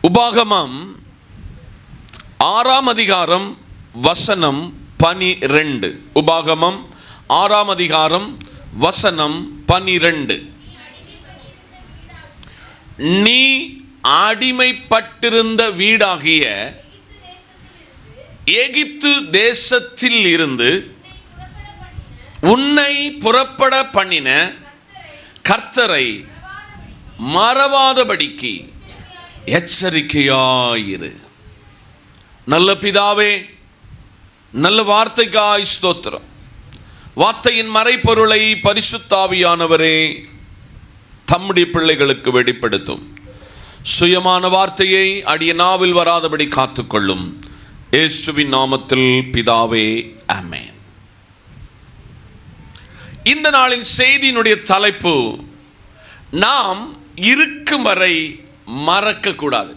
உபாகமம் 6ஆம் அதிகாரம் வசனம் 12. உபாகமம் 6ஆம் அதிகாரம் வசனம் 12. நீ அடிமைப்பட்டிருந்த வீடாகிய எகிப்து தேசத்தில் இருந்து உன்னை புறப்பட பண்ணின கர்த்தரை மறவாதபடிக்கு எச்சரிக்கையாயிரு. நல்ல பிதாவே, நல்ல வார்த்தைக்காய் ஸ்தோத்திரம். வார்த்தையின் மறைப்பொருளை பரிசுத்த ஆவியானவரே தம்முடைய பிள்ளைகளுக்கு வெளிப்படுத்தும். சுயமான வார்த்தையை அடிய நாவில் வராதபடி காத்துக்கொள்ளும். இயேசுவின் நாமத்தில் பிதாவே, ஆமென். இந்த நாளின் செய்தியினுடைய தலைப்பு, நாம் இருக்கும் வரை மறக்க கூடாது.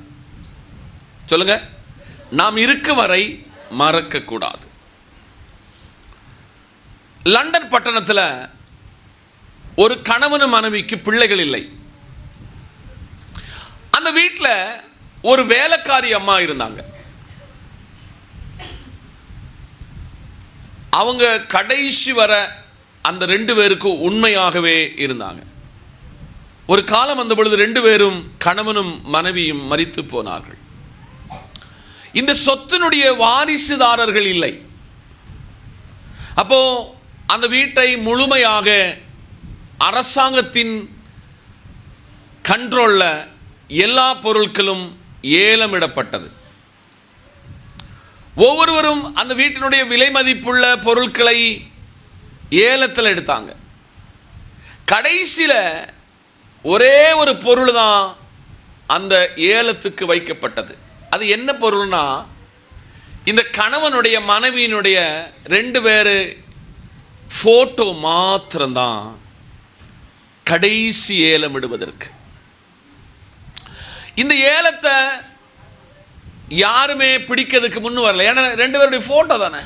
சொல்லுங்க, நாம் இருக்கும் வரை மறக்க கூடாது. லண்டன் பட்டணத்தில் ஒரு கணவன் மனைவிக்கு பிள்ளைகள் இல்லை. அந்த வீட்டில் ஒரு வேலைக்காரி அம்மா இருந்தாங்க. அவங்க கடைசி வர அந்த 2 பேருக்கும் உண்மையாகவே இருந்தாங்க. ஒரு காலம் வந்த பொழுது 2 பேரும், கணவனும் மனைவியும் மரித்து போனார்கள். இந்த சொத்தினுடைய வாரிசுதாரர்கள் இல்லை. அப்போ அந்த வீட்டை முழுமையாக அரசாங்கத்தின் கண்ட்ரோல்ல எல்லா பொருட்களும் ஏலமிடப்பட்டது. ஒவ்வொருவரும் அந்த வீட்டினுடைய விலை மதிப்புள்ள பொருட்களை ஏலத்தில் எடுத்தாங்க. கடைசியில் ஒரே ஒரு பொருள் தான் அந்த ஏலத்துக்கு வைக்கப்பட்டது. அது என்ன பொருள்னா, இந்த கணவனுடைய மனைவியினுடைய 2 பேர் போட்டோ மாத்திரம்தான் கடைசி ஏலம் இடுவதற்கு. இந்த ஏலத்தை யாருமே பிடிக்கிறதுக்கு முன்னு வரல. ஏன்னா 2 பேருடைய போட்டோ தானே.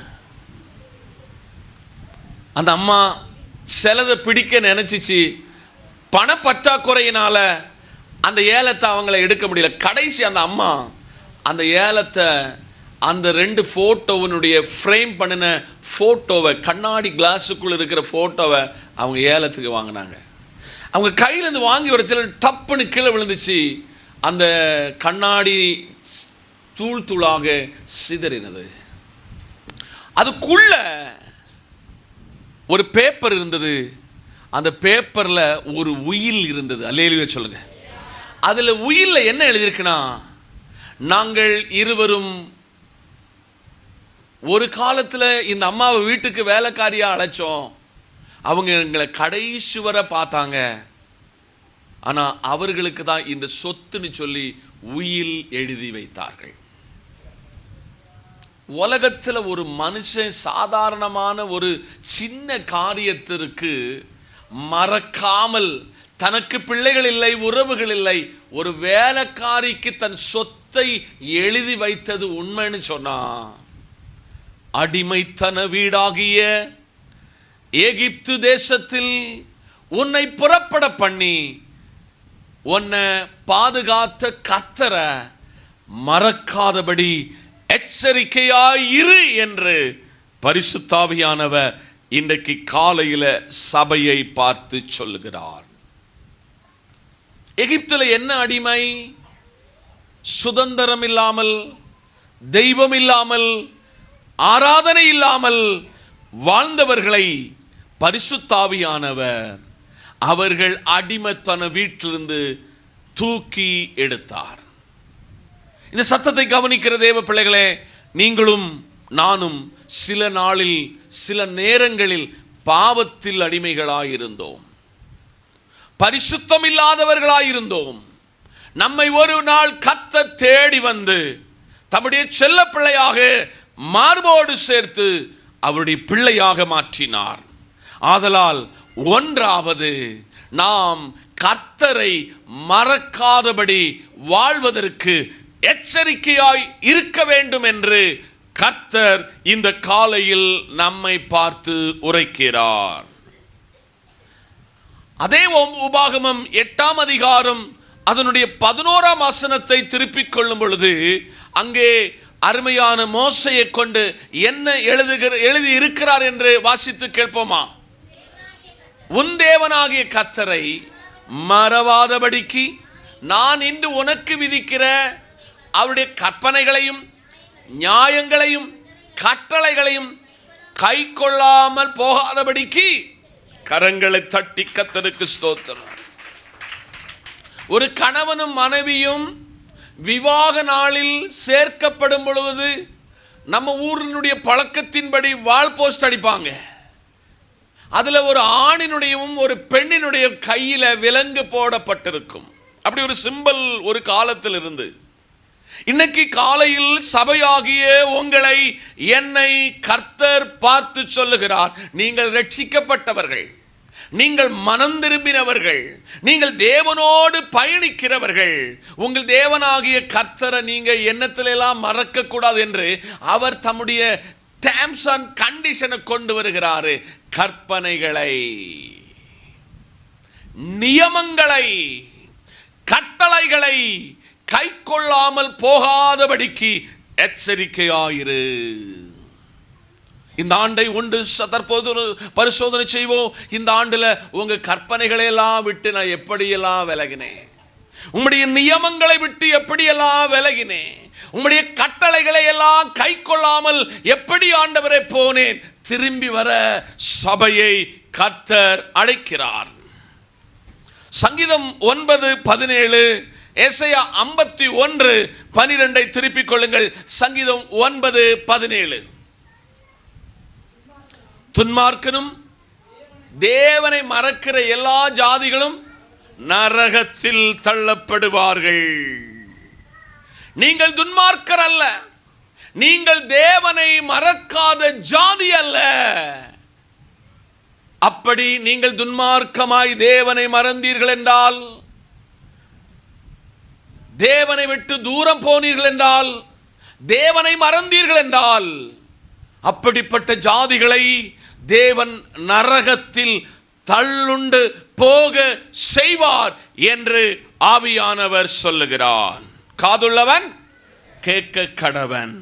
அந்த அம்மா சிலதை பிடிக்க நினைச்சிச்சு. பணப்பற்றாக்குறையினால அந்த ஏலத்தை அவங்கள எடுக்க முடியல. கடைசி அந்த அம்மா அந்த ஏலத்தை, அந்த 2 போட்டோவினுடைய ஃப்ரேம் பண்ணின போட்டோவை, கண்ணாடி கிளாஸுக்குள்ள இருக்கிற போட்டோவை அவங்க ஏலத்துக்கு வாங்கினாங்க. அவங்க கையிலேருந்து வாங்கி ஒரு சில டப்புன்னு கீழே விழுந்துச்சு. அந்த கண்ணாடி தூள் தூளாக சிதறினது. அதுக்குள்ள ஒரு பேப்பர் இருந்தது. அந்த பேப்பர்ல ஒரு உயில் இருந்தது. அல்லேலூயா சொல்லுங்க. அதுல உயில்ல என்ன எழுதியிருக்குன்னா, நாங்கள் இருவரும் ஒரு காலத்துல இந்த அம்மாவை வீட்டுக்கு வேலைக்காரியா அழைச்சோம். அவங்க எங்களை கடைசி வரை பார்த்தாங்க. ஆனா அவர்களுக்கு தான் இந்த சொத்துன்னு சொல்லி உயில் எழுதி வைத்தார்கள். உலகத்துல ஒரு மனுஷன் சாதாரணமான ஒரு சின்ன காரியத்திற்கு மறக்காமல், தனக்கு பிள்ளைகள் இல்லை, உறவுகள் இல்லை, ஒரு வேலைக்காரிக்கு தன் சொத்தை எழுதி வைத்தது உண்மைன்னு சொன்னா, அடிமைத்தன வீடாகிய எகிப்து தேசத்தில் உன்னை புறப்பட பண்ணி உன்னை பாதுகாத்த கர்த்தரை மறக்காதபடி எச்சரிக்கையாயிரு என்று பரிசுத்த ஆவியானவர் இன்றைக்கு காலையில சபையை பார்த்து சொல்லுகிறார். எகிப்துல என்ன அடிமை? சுதந்திரம் இல்லாமல், தெய்வம் இல்லாமல், ஆராதனை இல்லாமல் வாழ்ந்தவர்களை பரிசுத்த ஆவியானவர் அவர்கள் அடிமைத்தன வீட்டிலிருந்து தூக்கி எடுத்தார். இந்த சத்தத்தை கவனிக்கிற தேவ பிள்ளைகளே, நீங்களும் நானும் சில நாளில், சில நேரங்களில் பாவத்தில் அடிமைகளாயிருந்தோம், பரிசுத்தம் இல்லாதவர்களாயிருந்தோம். நம்மை ஒரு நாள் கர்த்தர் தேடி வந்து தம்முடைய செல்ல பிள்ளையாக மார்போடு சேர்த்து அவருடைய பிள்ளையாக மாற்றினார். ஆதலால் ஒன்றாவது, நாம் கர்த்தரை மறக்காதபடி வாழ்வதற்கு எச்சரிக்கையாய் இருக்க வேண்டும் என்று கர்த்தர் இந்த காலையில் நம்மை பார்த்து உரைக்கிறார். அதே உபாகமம் 8ஆம் அதிகாரம் அதனுடைய 11ஆம் வசனத்தை திருப்பிக் கொள்ளும் பொழுது அங்கே அருமையான மோசையை கொண்டு என்ன எழுதி இருக்கிறார் என்று வாசித்து கேட்போமா? உன் தேவனாகிய கர்த்தரை மறவாதபடிக்கு நான் இன்று உனக்கு விதிக்கிற அவருடைய கற்பனைகளையும் நியாயங்களையும் கட்டளைகளையும் கை கொள்ளாமல் போகாதபடிக்கு கரங்களை தட்டி கர்த்தருக்கு ஸ்தோத்திரம். ஒரு கணவனும் மனைவியும் விவாக நாளில் சேர்க்கப்படும் பொழுது நம்ம ஊரினுடைய பழக்கத்தின்படி வால் போஸ்ட் அடிப்பாங்க. அதுல ஒரு ஆணினுடையவும் ஒரு பெண்ணினுடைய கையில விலங்கு போடப்பட்டிருக்கும். அப்படி ஒரு சிம்பல் ஒரு காலத்தில் இருந்து. இன்னைக்கு காலையில் சபையாகிய உங்களை என்னை கர்த்தர் பார்த்து சொல்லுகிறார், நீங்கள் ரட்சிக்கப்பட்டவர்கள், நீங்கள் மனம் திரும்பினவர்கள், நீங்கள் தேவனோடு பயணிக்கிறவர்கள், உங்கள் தேவனாகிய கர்த்தரை நீங்க எண்ணத்திலெல்லாம் மறக்க கூடாது என்று அவர் தம்முடைய டேர்ம்ஸ் அண்ட் கண்டிஷனை கொண்டு வருகிறாரு. கற்பனைகளை, நியமங்களை, கட்டளைகளை கை கொள்ளாமல் போகாதபடிக்கு எச்சரிக்கையாயிரு. இந்த ஆண்டை உண்டு தற்போது பரிசோதனை செய்வோம். இந்த ஆண்டுல உங்க கற்பனைகளை எல்லாம் விட்டு நான் எப்படியெல்லாம் விலகினேன், உங்களுடைய நியமங்களை விட்டு எப்படியெல்லாம் விலகினேன், உங்களுடைய கட்டளைகளை எல்லாம் கை கொள்ளாமல் எப்படி ஆண்டவரை போனேன். திரும்பி வர சபையை கர்த்தர் அழைக்கிறார். சங்கீதம் 9:17, ஏசாயா 51:12 திருப்பிக் கொள்ளுங்கள். சங்கீதம் 9:17. துன்மார்க்கனும் தேவனை மறக்கிற எல்லா ஜாதிகளும் நரகத்தில் தள்ளப்படுவார்கள். நீங்கள் துன்மார்க்கர் அல்ல, நீங்கள் தேவனை மறக்காத ஜாதி அல்ல. அப்படி நீங்கள் துன்மார்க்கமாய் தேவனை மறந்தீர்கள் என்றால், தேவனை விட்டு தூரம் போனீர்கள் என்றால், தேவனை மறந்தீர்கள் என்றால், அப்படிப்பட்ட ஜாதிகளை தேவன் நரகத்தில் தள்ளுண்டு போக செய்வார் என்று ஆவியானவர் சொல்லுகிறார். காதுள்ளவன் கேட்க கடவன்.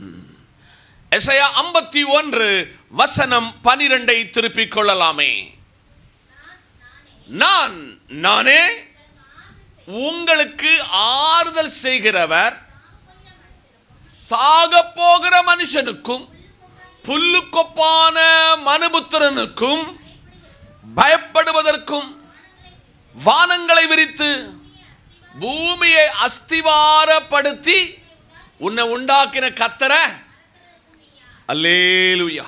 எசாயா 51:12 திருப்பிக் கொள்ளலாமே. நானே உங்களுக்கு ஆறுதல் செய்கிறவர், சாக போகிற மனுஷனுக்கும் புல்லுக்கொப்பான மனுபுத்திரனுக்கும் பயப்படுவதற்கும் வானங்களை விரித்து பூமியை அஸ்திவாரப்படுத்தி உன்னை உண்டாக்கின கர்த்தரை. அல்லேலூயா.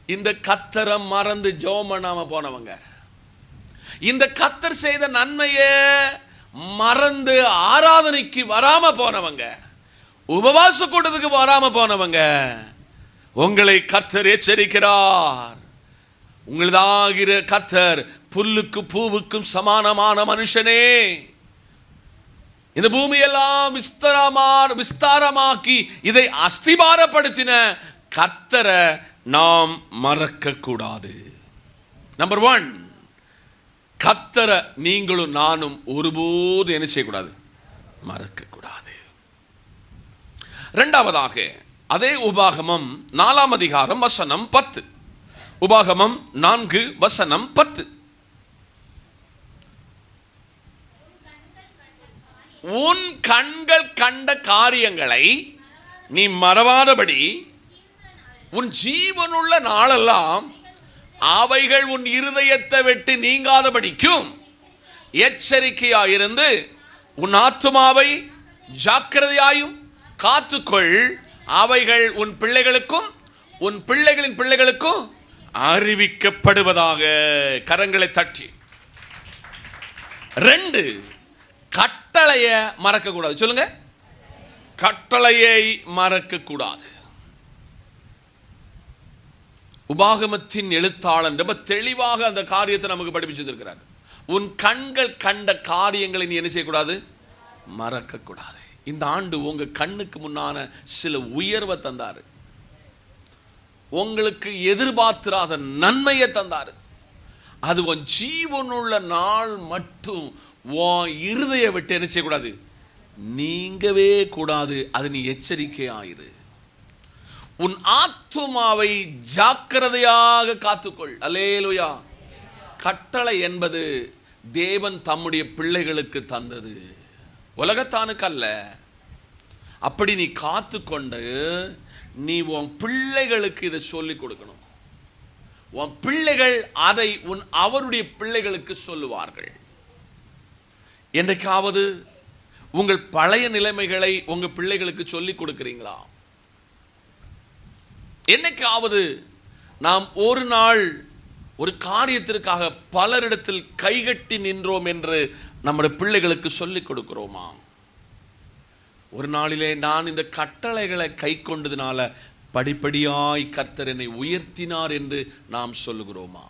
இந்த கர்த்தரை மறந்து ஜெபம் பண்ணாம போனவங்க, இந்த கர்த்தர் செய்த நன்மையை மறந்து ஆராதனைக்கு வராம போனவங்க, உபவாச கூட்டத்துக்கு வராம போனவங்க, உங்களை கர்த்தர் எச்சரிக்கிறார். உங்களதாகிற கர்த்தர் புல்லுக்கு பூவுக்கும் சமானமான மனுஷனே, இந்த பூமியெல்லாம் விஸ்தாரமாக்கி இதை அஸ்திபாரப்படுத்தின கர்த்தரை நாம் மறக்க கூடாது. நம்பர் 1, கர்த்தரை நீங்களும் நானும் ஒருபோது என்ன செய்யக்கூடாது? மறக்க கூடாது. இரண்டாவதாக அதே உபாகமம் 4:10. உபாகமம் 4:10. உன் கண்கள் கண்ட காரியங்களை நீ மறவாதபடி உன் ஜீவனுள்ள நாளெல்லாம் அவைகள் உன் இருதயத்தை விட்டு நீங்காதபடிக்கும் எச்சரிக்கையாயிருந்து உன் ஆத்துமாவை ஜாக்கிரதையாயும் காத்துக்கொள். அவைகள் உன் பிள்ளைகளுக்கும் உன் பிள்ளைகளின் பிள்ளைகளுக்கும் அறிவிக்கப்படுவதாக. கரங்களை தட்டி. 2, கட்டளைய மறக்க கூடாது. சொல்லுங்க, கட்டளையை மறக்க கூடாது. உபாகமத்தின் எழுத்தாளன் ரொம்ப தெளிவாக அந்த காரியத்தை நமக்கு படிப்பிச்சிருக்கிறார். உன் கண்கள் கண்ட காரியங்களை நீ என்ன செய்யக்கூடாது? மறக்க கூடாது. இந்த ஆண்டு உங்க கண்ணுக்கு முன்னான சில உயர்வை தந்தாரு, உங்களுக்கு எதிர்பார்த்திராத நன்மையை தந்தாரு. அது உன் ஜீவனுள்ள நாள் மட்டும் உன் இருதய விட்டு என்ன செய்யக்கூடாது, நீங்கவே கூடாது. அது நீ எச்சரிக்கையாயிரு. உன் ஆத்துமாவை ஜாக்கிரதையாக காத்துக்கொள். அல்லேலூயா. கட்டளை என்பது தேவன் தம்முடைய பிள்ளைகளுக்கு தந்தது, உலகத்தானுக்கு அல்ல. அப்படி நீ காத்துக்கொண்டு நீ உன் பிள்ளைகளுக்கு இதை சொல்லிக் கொடுக்கணும். உன் பிள்ளைகள் அதை அவருடைய பிள்ளைகளுக்கு சொல்லுவார்கள். என்றைக்காவது உங்கள் பழைய நிலைமைகளை உங்க பிள்ளைகளுக்கு சொல்லிக் கொடுக்கிறீங்களா? என்னைக்காவது நாம் ஒரு நாள் ஒரு காரியத்திற்காக பலரிடத்தில் கைகட்டி நின்றோம் என்று நம்முடைய பிள்ளைகளுக்கு சொல்லிக் கொடுக்கிறோமா? ஒரு நாளிலே நான் இந்த கட்டளைகளை கை கொண்டதுனால படிப்படியாய் கர்த்தர் என்னை உயர்த்தினார் என்று நாம் சொல்லுகிறோமா?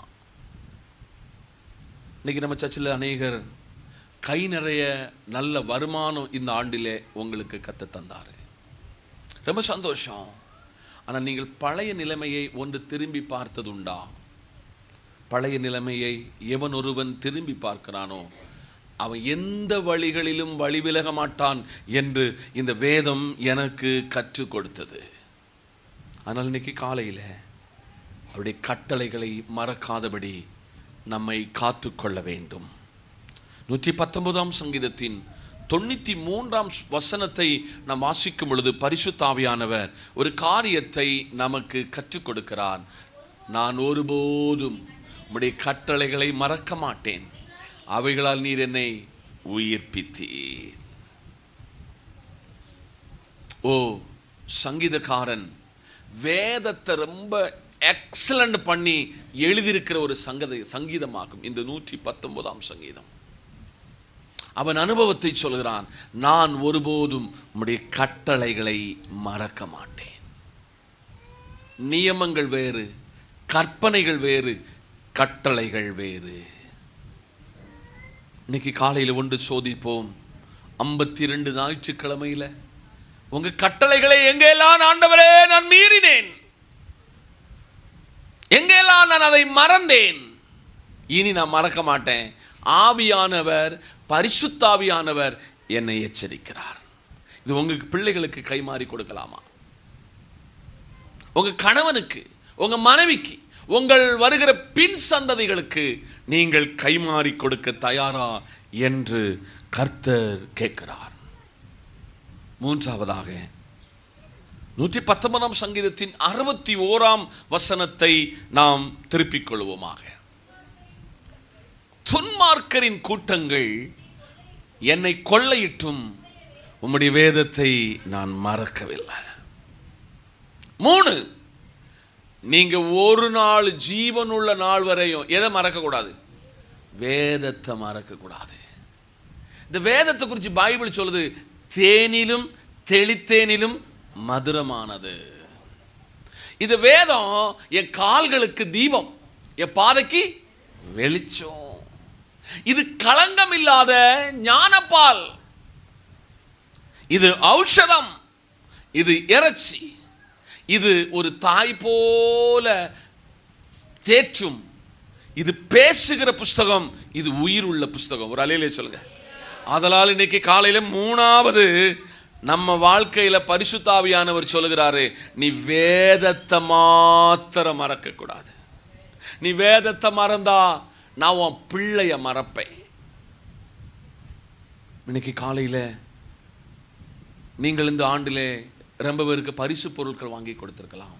இன்னைக்கு நம்ம சர்ச்சில் அநேகர் கை நிறைய நல்ல வருமானம் இந்த ஆண்டிலே உங்களுக்கு கத்த தந்தாரு, ரொம்ப சந்தோஷம். ஆனால் நீங்கள் பழைய நிலைமையை ஒன்று திரும்பி பார்த்ததுண்டா? பழைய நிலைமையை எவன் ஒருவன் திரும்பி பார்க்கிறானோ அவன் எந்த வழிகளிலும் வழி விலக மாட்டான் என்று இந்த வேதம் எனக்கு கற்றுக் கொடுத்தது. ஆனால் இன்னைக்கு காலையில் அவருடைய கட்டளைகளை மறக்காதபடி நம்மை காத்து கொள்ள வேண்டும். 119ஆம் சங்கீதத்தின் 93ஆம் வசனத்தை நாம் வாசிக்கும் பொழுது பரிசுத்த ஆவியானவர் ஒரு காரியத்தை நமக்கு கற்றுக் கொடுக்கிறார். நான் ஒருபோதும் உம்முடைய கட்டளைகளை மறக்க மாட்டேன், அவைகளால் நீர் என்னை உயிர்ப்பித்தீர். ஓ, சங்கீதக்காரன் வேதத்தை ரொம்ப எக்ஸலண்ட் பண்ணி எழுதியிருக்கிற ஒரு சங்கீதமாகும் இந்த 119ஆம் சங்கீதம். அவன் அனுபவத்தை சொல்கிறான், நான் ஒருபோதும் உம்முடைய கட்டளைகளை மறக்க மாட்டேன். நியமங்கள் வேறு, கற்பனைகள் வேறு, கட்டளைகள் வேறு. இன்னைக்கு காலையில் ஒன்று சோதிப்போம். 52 ஞாயிற்றுக்கிழமையில் உங்க கட்டளைகளை எங்கெல்லாம் ஆண்டவரே நான் மீறினேன், எங்கெல்லாம் நான் அதை மறந்தேன், இனி நான் மறக்க மாட்டேன். ஆவியானவர், பரிசுத்தாவியானவர் என்னை எச்சரிக்கிறார். இது உங்க பிள்ளைகளுக்கு கைமாறி கொடுக்கலாமா? உங்க கணவனுக்கு, உங்க மனைவிக்கு, உங்கள் வருகிற பின் சந்ததிகளுக்கு நீங்கள் கைமாறி கொடுக்க தயாரா என்று கர்த்தர் கேட்கிறார். மூன்றாவதாக 119ஆம் சங்கீதத்தின் 61ஆம் வசனத்தை நாம் திருப்பிக் கொள்வோமாக. துன்மார்க்கரின் கூட்டங்கள் என்னை கொள்ளையிட்டும் உம்முடைய வேதத்தை நான் மறக்கவில்லை. 3, நீங்க ஒரு நாள் ஜீவனுள்ள நாள் வரையும் எதை மறக்க கூடாது? வேதத்தை மறக்க கூடாது. இந்த வேதத்தை குறித்து பைபிள் சொல்லுது, தேனிலும் தெளித்தேனிலும் மதுரமானது. இந்த வேதம் என் கால்களுக்கு தீபம், என் பாதைக்கு வெளிச்சம். இது களங்கம் இல்லாத ஞானப்பால், இது ஔஷதம், இது இறைச்சி, இது ஒரு தாய் போல தேற்றும், இது பேசுகிற புஸ்தகம், இது உயிர் உள்ள புஸ்தகம். ஒரு அலையிலே சொல்லுங்க. அதனால் இன்னைக்கு காலையில 3வது நம்ம வாழ்க்கையில பரிசுத்த ஆவியானவர் சொல்லுகிறாரு, நீ வேதத்தை மாத்திரம் மறக்க கூடாது. நீ வேதத்தை மறந்தா நான் உன் பிள்ளைய மறப்பேன். இன்னைக்கு காலையில நீங்கள் இந்த ஆண்டிலே ரொம்ப பேருக்கு பரிசு பொருட்கள் வாங்கி கொடுத்திருக்கலாம்,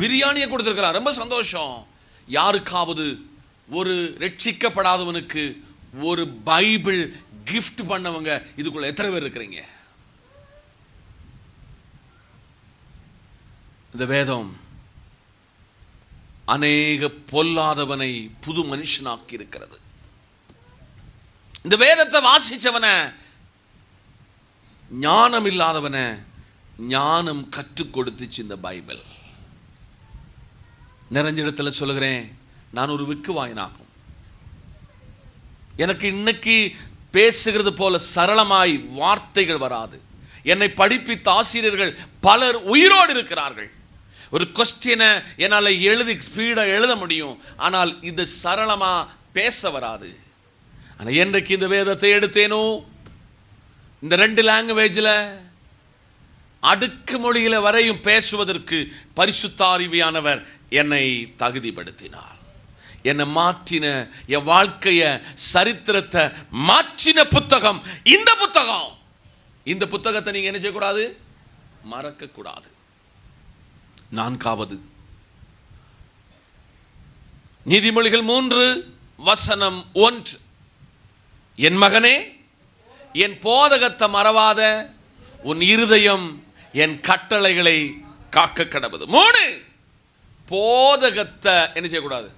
பிரியாணியை கொடுத்திருக்கலாம், ரொம்ப சந்தோஷம். யாருக்காவது ஒரு ரட்சிக்கப்படாதவனுக்கு ஒரு பைபிள் கிஃப்ட் பண்ணவங்க இதுக்குள்ள எத்தனை பேர் இருக்கிறீங்க? இந்த வேதம் அநேக பொல்லாதவனை புது மனுஷனாக்கி இருக்கிறது. இந்த வேதத்தை வாசிச்சவனை, ஞானம் இல்லாதவனை ஞானம் கற்றுக் கொடுத்துச்சு இந்த பைபிள். நிறைஞ்ச இடத்துல சொல்லுகிறேன், நான் ஒரு விக்குவாயனாகும். எனக்கு இன்னைக்கு பேசுகிறது போல சரளமாய் வார்த்தைகள் வராது. என்னை படிப்பித்த ஆசிரியர்கள் பலர் உயிரோடு இருக்கிறார்கள். ஒரு கொஸ்டினை என்னால் ஸ்பீடாக எழுத முடியும், ஆனால் இது சரளமாக பேச வராது. ஆனால் என்றைக்கு இந்த வேதத்தை எடுத்தேனோ, இந்த 2 லாங்குவேஜில் அடுக்கு மொழியில வரையும் பேசுவதற்கு பரிசுத்த ஆவியானவர் என்னை தகுதிப்படுத்தினார். என்னை மாற்றின, என் வாழ்க்கைய சரித்திரத்தை மாற்றின புத்தகம் இந்த புத்தகம். இந்த புத்தகத்தை நீங்க என்ன செய்யக்கூடாது? மறக்க கூடாது. 4வது நீதிமொழிகள் 3:1. என் மகனே, என் போதகத்தை மறவாத, உன் இருதயம் என் கட்டளைகளை காக்க கடவுது. 3 போதகத்தை என்ன செய்யக்கூடாது?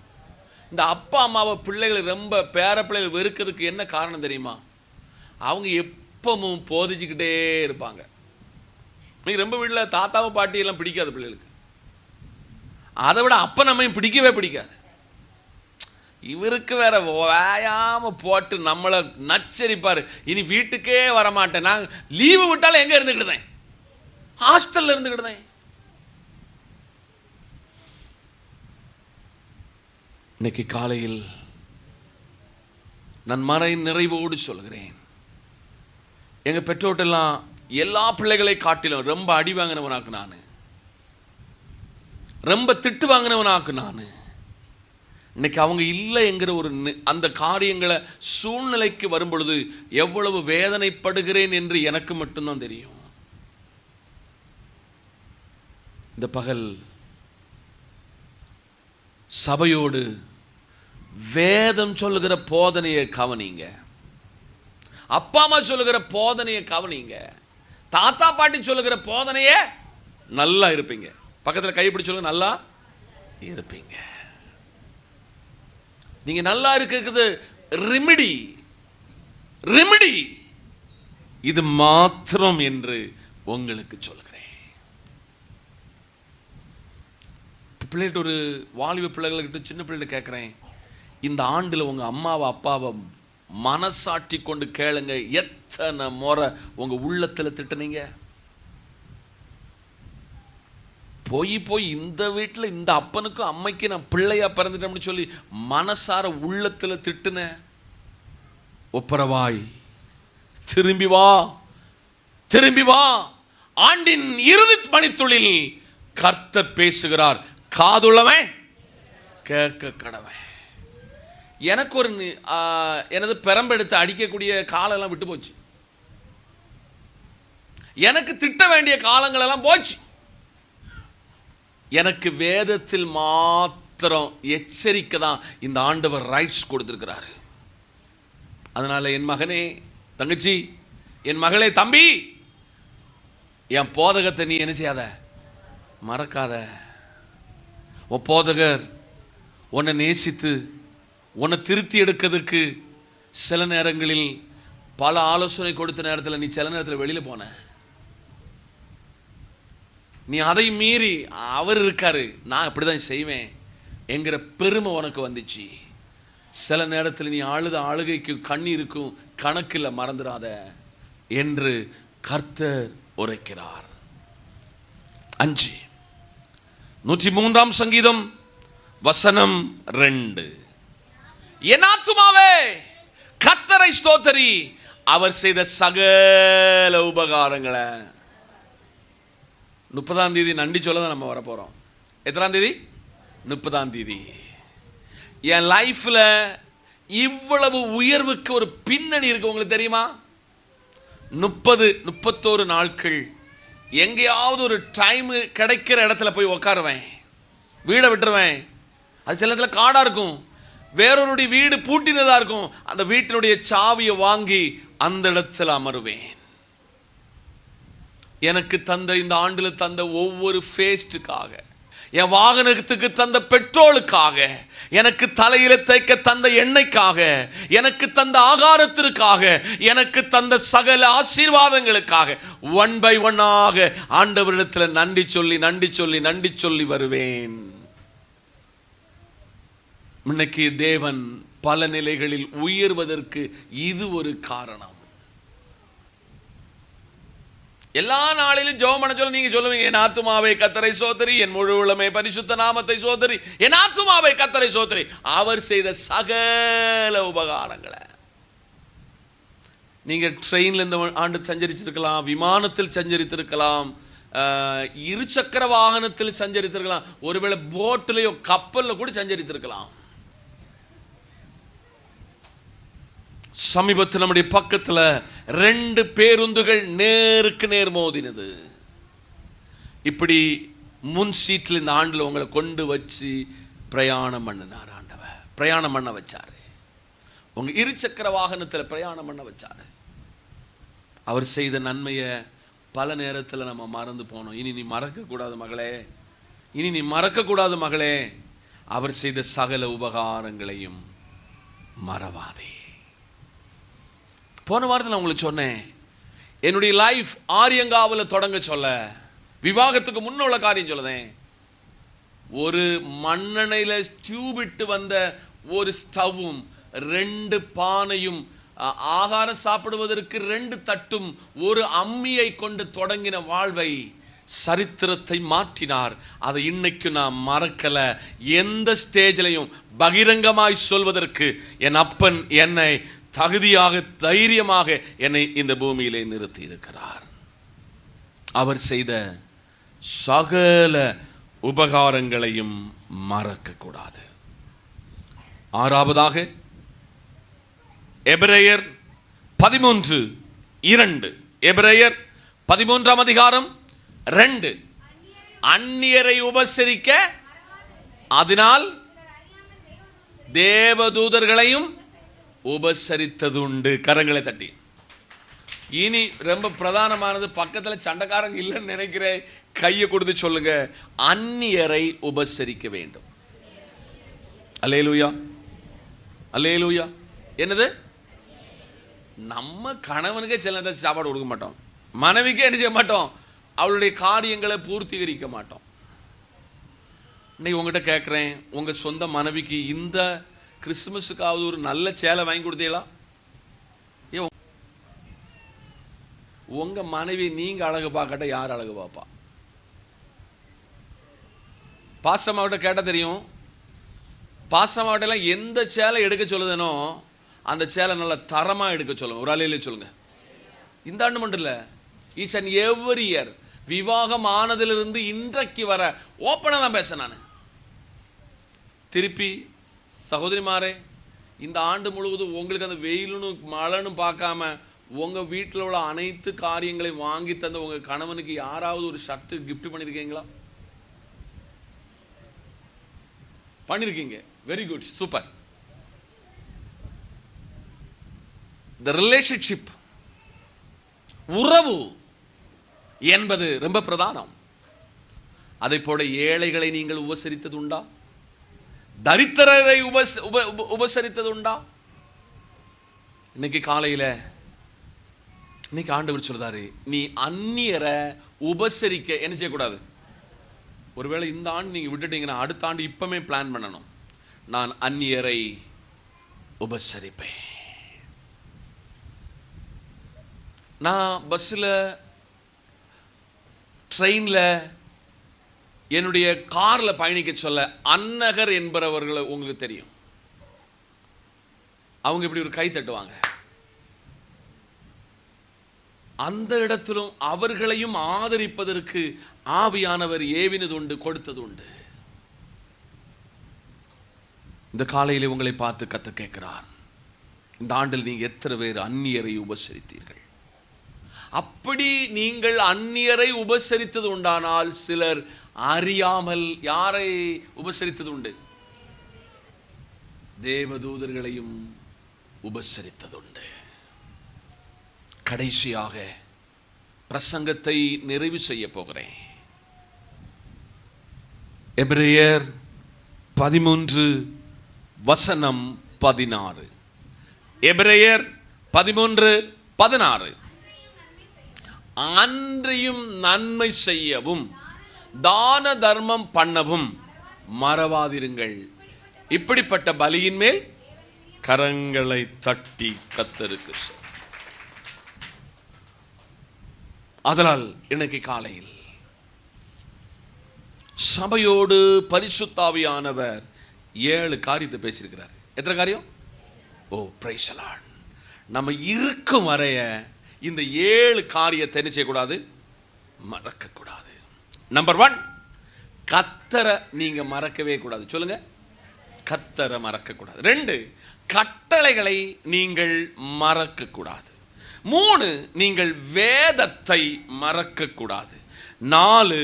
இந்த அப்பா அம்மாவை பிள்ளைகளை ரொம்ப பேர பிள்ளைகள் வெறுக்கிறதுக்கு என்ன காரணம் தெரியுமா? அவங்க எப்பவும் போதிச்சுக்கிட்டே இருப்பாங்க. நீங்க ரொம்ப வீட்டில் தாத்தாவை பாட்டி எல்லாம் பிடிக்காது பிள்ளைகளுக்கு. அதை விட அப்ப நம்மையும் பிடிக்கவே பிடிக்காது. இவருக்கு வேற ஓயாம போட்டு நம்மளை நச்சரிப்பாரு. இனி வீட்டுக்கே வரமாட்டேன், நான் லீவு விட்டாலும் எங்க இருந்துக்கிட்டேன்? ஹாஸ்டல்ல இருந்துக்கிட்டேன். இன்னைக்கு காலையில் நான் மறை நிறைவோடு சொல்கிறேன், எங்க பெற்றோட்டெல்லாம் எல்லா பிள்ளைகளை காட்டிலும் ரொம்ப அடி வாங்கினவனாக்கு நான், ரொம்ப திட்டு வாங்கினவனாக்கு நான். இன்னைக்கு அவங்க இல்லை என்கிற ஒரு அந்த காரியங்களை சூழ்நிலைக்கு வரும் பொழுது எவ்வளவு வேதனைப்படுகிறேன் என்று எனக்கு மட்டும்தான் தெரியும். இந்த பகல் சபையோடு வேதம் சொல்லுகிற போதனையை கவனிங்க. அப்பா அம்மா சொல்லுகிற போதனையை கவனிங்க. தாத்தா பாட்டி சொல்லுகிற போதனையை நல்லா இருப்பீங்க. பக்கத்தில் கைப்பிடி சொல்லுங்க, நல்லா இருப்பீங்க. நீங்க நல்லா இருக்கிறது ரெமிடி இது மாத்திரம் என்று உங்களுக்கு சொல்கிறேன். பிள்ளைகிட்ட, ஒரு வாலிப பிள்ளைகிட்ட, சின்ன பிள்ளைகிட்ட கேட்குறேன், இந்த ஆண்டில் உங்க அம்மாவை அப்பாவை மனசாட்சி கொண்டு கேளுங்க, எத்தனை முறை உங்க உள்ளத்தில் திட்டுனீங்க? போய் இந்த வீட்டில் இந்த அப்பனுக்கும் அம்மைக்கு நான் பிள்ளையா பிறந்துட்டேன்னு சொல்லி மனசார உள்ளத்தில் திட்டுன. ஒப்பரவாய் திரும்பி வா. ஆண்டின் இறுதி மணித்துளில் கர்த்தர் பேசுகிறார், காதுள்ளவன் கேட்க கடவன். எனக்கு ஒரு எனது பெரம்பெடுத்து அடிக்கக்கூடிய காலெல்லாம் விட்டு போச்சு. எனக்கு திட்ட வேண்டிய காலங்கள் எல்லாம் போச்சு. எனக்கு வேதத்தில் மாத்திரம் எச்சரிக்கை தான் இந்த ஆண்டவர் ரைட்ஸ் கொடுத்திருக்கிறாரு. அதனால என் மகனே, தங்கச்சி, என் மகளே, தம்பி, என் போதகத்தை நீ என்ன செய்யாத? மறக்காத. உன் போதகர் உன்னை நேசித்து உன்னை திருத்தி எடுக்கிறதுக்கு சில நேரங்களில் பல ஆலோசனை கொடுத்த நேரத்தில் நீ சில நேரத்தில் வெளியில் போன. நீ அதை மீறி அவர் இருக்காரு, நான் இப்படிதான் செய்வேன் என்கிற பெருமை உனக்கு வந்துச்சு. சில நேரத்தில் நீ அழுகைக்கு கண்ணீருக்கும் கணக்கில் மறந்துடாத என்று கர்த்தர் உரைக்கிறார். 5 103 சங்கீதம் வசனம் 2. என் ஆத்துமாவே கர்த்தரை ஸ்தோத்தரி, அவர் செய்த சகல உபகாரங்களை. 30ஆம் தேதி நன்றி சொல்ல தான் நம்ம வரப்போறோம். எத்தனாம் தேதி? 30ஆம் தேதி. என் லைஃப்ல இவ்வளவு உயர்வுக்கு ஒரு பின்னணி இருக்கு, உங்களுக்கு தெரியுமா? 31 நாட்கள் எங்கேயாவது ஒரு டைம் கிடைக்கிற இடத்துல போய் உட்காருவேன், வீடை விட்டுருவேன். அது சில இடத்துல காடா இருக்கும், வேறொருடைய வீடு பூட்டினதா இருக்கும். அந்த வீட்டினுடைய சாவியை வாங்கி அந்த இடத்துல அமருவேன். எனக்கு தந்த இந்த ஆண்டில் தந்த ஒவ்வொரு ஃபேஸ்டுக்காக, என் வாகனத்துக்கு தந்த பெட்ரோலுக்காக, எனக்கு தலையில தேய்க்க தந்த எண்ணெய்க்காக, எனக்கு தந்த ஆகாரத்திற்காக, எனக்கு தந்த சகல ஆசீர்வாதங்களுக்காக ஒன் பை ஒன்னாக ஆண்டவரிடத்தில் நன்றி சொல்லி வருவேன். இன்னைக்கு தேவன் பல நிலைகளில் உயர்வதற்கு இது ஒரு காரணம். எல்லா நாளிலும் ஜெபம் பண்ண சொல்ல நீங்க சொல்லுவீங்க, என் ஆத்துமாவே கர்த்தரை சோதரி, என் முழு உள்ளமே பரிசுத்த நாமத்தை சோதரி, என் ஆத்துமாவே கர்த்தரை சோதரி, அவர் செய்த சகல உபகாரங்களை. நீங்க ட்ரெயின்ல இந்த ஆண்டு சஞ்சரிச்சிருக்கலாம், விமானத்தில் சஞ்சரித்திருக்கலாம், இருசக்கர வாகனத்தில் சஞ்சரித்திருக்கலாம், ஒருவேளை போட்டிலையோ கப்பல்ல கூட சஞ்சரித்திருக்கலாம். சமீபத்தில் நம்முடைய பக்கத்துல 2 பேருந்துகள் நேருக்கு நேர் மோதினது. இப்படி முன் சீட்டில் இந்த ஆண்டுல உங்களை கொண்டு வச்சு பிரயாணம் பண்ணினார் ஆண்டவர். பிரயாணம் பண்ண வச்சாரு. உங்க இருசக்கர வாகனத்தில் பிரயாணம் பண்ண வச்சாரு. அவர் செய்த நன்மையை பல நேரத்தில் நம்ம மறந்து போனோம். இனி நீ மறக்க கூடாது மகளே, இனி நீ மறக்க கூடாது மகளே, அவர் செய்த சகல உபகாரங்களையும் மறவாதே. போன வாரத்தில் நான் உங்களுக்கு சொன்னேன், என்னுடைய லைஃப் ஆரியங்காவில் தொடங்க சொல்ல, விவாகத்துக்கு முன்னுள்ள காரியம் சொல்லுதேன். ஒரு மண்ணெண்ணெயில டியூப் இட்டு வந்த ஒரு ஸ்டவ்வும் 2 பானையும், ஆகாரம் சாப்பிடுவதற்கு 2 தட்டும், ஒரு அம்மியை கொண்டு தொடங்கின வாழ்வை சரித்திரத்தை மாற்றினார். அதை இன்னைக்கு நான் மறக்கல. எந்த ஸ்டேஜிலையும் பகிரங்கமாய் சொல்வதற்கு என் அப்பன் என்னை தகுதியாக தைரியமாக என்னை இந்த பூமியிலே நிறுத்தி இருக்கிறார். அவர் செய்த சகல உபகாரங்களையும் மறக்க கூடாது. 6வதாக எபிரேயர் 13:2. எபிரேயர் 13ஆம் அதிகாரம் 2. அந்நியரை உபசரிக்க அதனால் தேவதூதர்களையும் உபசரித்ததுண்டு. கரங்களை தட்டி. இனி ரொம்ப பிரதானமானது, பக்கத்துல சண்டைக்காரங்க இல்லைன்னு நினைக்கிறேன், கையை கொடுத்து சொல்லுங்க, அந்நியரை உபசரிக்க வேண்டும். அல்லேலூயா, அல்லேலூயா. என்னது? நம்ம கணவனுக்கே சில நேரத்தில் சாப்பாடு கொடுக்க மாட்டோம், மனைவிக்கே என்ன செய்ய மாட்டோம், அவளுடைய காரியங்களை பூர்த்தீகரிக்க மாட்டோம். இன்னைக்கு உங்ககிட்ட கேட்குறேன், உங்க சொந்த மனைவிக்கு இந்த கிறிஸ்துமஸுக்காவது ஒரு நல்ல சேலை வாங்கி கொடுத்தீங்களா? உங்க மனைவி நீங்க அழகு பார்க்கட்ட யார் அழகு பார்ப்பா? பாசமாவிட்ட கேட்டால் தெரியும். பாசமாவட்டெல்லாம் எந்த சேலை எடுக்க சொல்லுதனோ அந்த சேலை நல்ல தரமாக எடுக்க சொல்லுங்க. ஒரு அலையிலே சொல்லுங்க. இந்த ஆண்டு மட்டும் இல்லை, ஈச் அண்ட் எவ்ரி இயர், விவாகம் ஆனதிலிருந்து இன்றைக்கு வர ஓப்பனாக தான் பேச. நான் திருப்பி சகோதரிமாரே, இந்த ஆண்டு முழுவதும் உங்களுக்கு அந்த வெயிலுன்னு மழைன்னு பார்க்காம உங்கள் வீட்டில் உள்ள அனைத்து காரியங்களையும் வாங்கி தந்த உங்கள் கணவனுக்கு யாராவது ஒரு ஷர்ட்டு கிஃப்ட் பண்ணியிருக்கீங்களா? பண்ணியிருக்கீங்க. Very good, super. The relationship, உறவு என்பது ரொம்ப பிரதானம். அதை போல ஏழைகளை நீங்கள் உபசரித்தது உண்டா? தரித்திரரை உபசரித்தது உண்டா? இன்னைக்கு காலையில இன்னைக்கு ஆண்டவர் சொல்றாரு, நீ அந்நியரை உபசரிக்க என்ன செய்யக்கூடாது. ஒருவேளை இந்த ஆண்டு நீங்க விட்டுட்டீங்கன்னா அடுத்த ஆண்டு இப்பமே பிளான் பண்ணணும். நான் அந்நியரை உபசரிப்பேன். நான் பஸ்ஸில், ட்ரெயினில், என்னுடைய காரில் பயணிக்க சொல்ல அன்னகர் என்பவர்களை உங்களுக்கு தெரியும். அவங்க இப்படி ஒரு கை தட்டுவாங்க. அந்த இடத்திலும் அவர்களையும் ஆதரிப்பதற்கு ஆவியானவர் ஏவினது உண்டு, கொடுத்தது உண்டு. இந்த காலையிலே உங்களை பார்த்து கர்த்தர் கேட்கிறார், இந்த ஆண்டில் நீங்க எத்தனை பேர் அந்நியரை உபசரித்தீர்கள்? அப்படி நீங்கள் அந்நியரை உபசரித்தது உண்டானால் சிலர் அறியாமல் யாரை உபசரித்தது உண்டு? தேவதூதர்களையும் உபசரித்ததுண்டு. கடைசியாக பிரசங்கத்தை நிறைவு செய்ய போகிறேன். எபிரேயர் 13:16. எபிரேயர் 13:16. அன்றையும் நன்மை செய்யவும் தான தர்மம் பண்ணவும் மறவாதிருங்கள். இப்படிப்பட்ட பலியின் மேல் கரங்களை தட்டி கர்த்தருக்கு அதனால் இன்னைக்கு காலையில் சபையோடு பரிசுத்தாவியானவர் 7 காரியத்தை பேசியிருக்கிறார். எத்தனை காரியம்? ஓ பிரைஸ் தி லார்ட். நம்ம இருக்கும் வரைய இந்த 7 காரியத்தை என்ன செய்யக்கூடாது? மறக்கக்கூடாது. நம்பர் 1, கர்த்தரை நீங்க மறக்கவே கூடாது. சொல்லுங்க, கர்த்தரை மறக்கக்கூடாது. 2, கட்டளைகளை நீங்கள் மறக்கக்கூடாது. 3, நீங்கள் வேதத்தை மறக்கக்கூடாது. 4,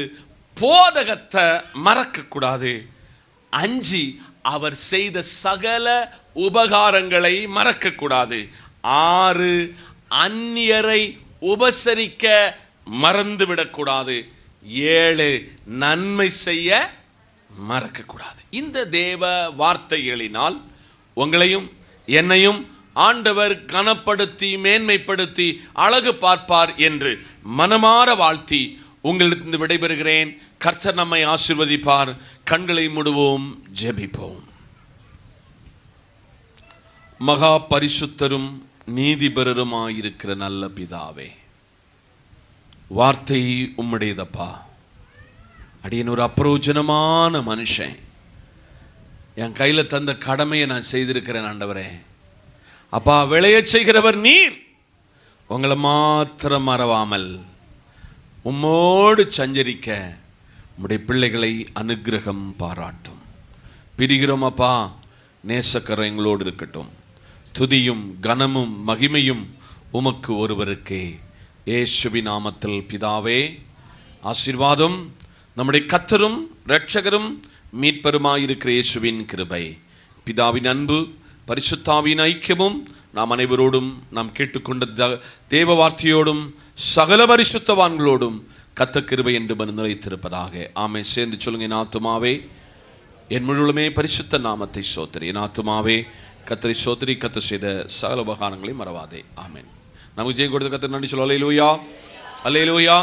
போதகத்தை மறக்கக்கூடாது. 5, அவர் செய்த சகல உபகாரங்களை மறக்கக்கூடாது. 6, அந்நியரை உபசரிக்க மறந்துவிடக்கூடாது. 7, நன்மை செய்ய மறக்கக்கூடாது. இந்த தேவ வார்த்தைகளினால் உங்களையும் என்னையும் ஆண்டவர் கனப்படுத்தி மேன்மைப்படுத்தி அழகு பார்ப்பார் என்று மனமாற வாழ்த்தி உங்களிடத்திலிருந்து விடைபெறுகிறேன். கர்த்தர் நம்மை ஆசீர்வதிப்பார். கண்களை மூடுவோம், ஜெபிப்போம். மகா பரிசுத்தரும் நீதிபரருமாயிருக்கிற நல்ல பிதாவே, வார்த்தை உம்முடையதப்பா. அடியன் ஒரு அப்ரோஜனமான மனுஷன். என் கையில் தந்த கடமையை நான் செய்திருக்கிறேன் ஆண்டவரே. அப்பா, விளைய செய்கிறவர் நீர். உங்களை மாத்திரம் மறவாமல் உம்மோடு சஞ்சரிக்க உம்முடைய பிள்ளைகளை அனுக்கிரகம் பாராட்டும். பிரிகிறோம் அப்பா, நேசக்கரம் எங்களோடு இருக்கட்டும். துதியும் கனமும் மகிமையும் உமக்கு ஒருவருக்கே. இயேசுவின் நாமத்தில் பிதாவே, ஆசீர்வாதம். நம்முடைய கர்த்தரும் இரட்சகரும் மீட்பருமாயிருக்கிற இயேசுவின் கிருபை, பிதாவின் அன்பு, பரிசுத்தாவின் ஐக்கியமும் நாம் அனைவரோடும், நாம் கேட்டுக்கொண்ட தேவ வார்த்தையோடும் சகல பரிசுத்தவான்களோடும் கர்த்தர் கிருபை என்று நிலைத்திருப்பதாக. ஆமென். சேர்ந்து சொல்லுங்க, என் ஆத்துமாவே என் முழுவதுமே பரிசுத்த நாமத்தை சோத்திரி. என் ஆத்துமாவே கர்த்தரை சோத்திரி, கர்த்தர் செய்த சகல உபகாரங்களை மறவாதே. ஆமென். நமக்கு ஜெயம் கொடுத்த கர்த்தர் நன்றி சொல்லுவோம். அல்லேலூயா, அல்லேலூயா.